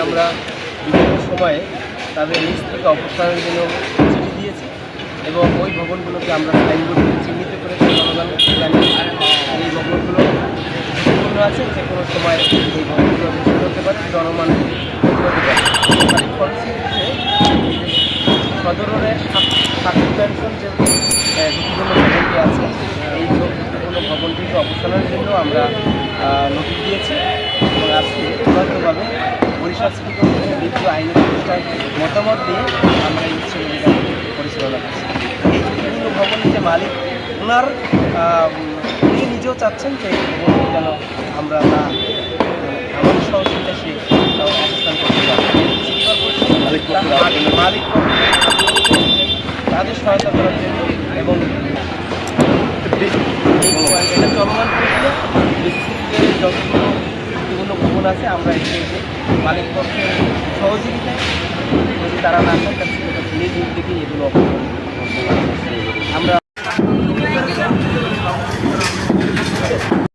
আমরা বিভিন্ন সময়ে তাদের নিজ থেকে অবস্থানের জন্য চিঠি দিয়েছি এবং ওই ভবনগুলোকে আমরা সাইনবোর্ড দিয়ে চিহ্নিত করে জনগণ এই ভবনগুলো ঝুঁকিপূর্ণ আছে, যে কোনো সময় এই ভবনগুলো দূষিত হতে পারে, জনমান ক্ষতি হতে পারে। ফলশ্রুতিতে সদরের ঠাকুর পেনশন যে ঝুঁকিপূর্ণ ভবনটি আছে, এই ঝুঁকিপূর্ণ ভবনটিকে অবস্থানের জন্য আমরা নোটিশ দিয়েছি এবং আজকে চূড়ান্তভাবে বরিশাল সিটি কর্পোরেশনের দ্বিতীয় আইনি প্রতিষ্ঠায় মতামত দিয়ে আমরা এই উচ্ছেদ অভিযান পরিচালনা করছি। এই ঝুঁকিপূর্ণ ভবনের যে মালিক, ওনার উনি নিজেও চাচ্ছেন যে এই ভবনটি যেন আমরা আমাদের সহযোগিতা সে অবস্থান করতে পারি। মালিক তাদের সহায়তা করার জন্য এবং এটা চলমান প্রক্রিয়া, যতগুলো ঝুঁকিপূর্ণ ভবন আছে আমরা এসে মালিক পক্ষের সহযোগিতায়, যদি তারা না চান তাহলে নিজ উদ্যোগেই এগুলো আমরা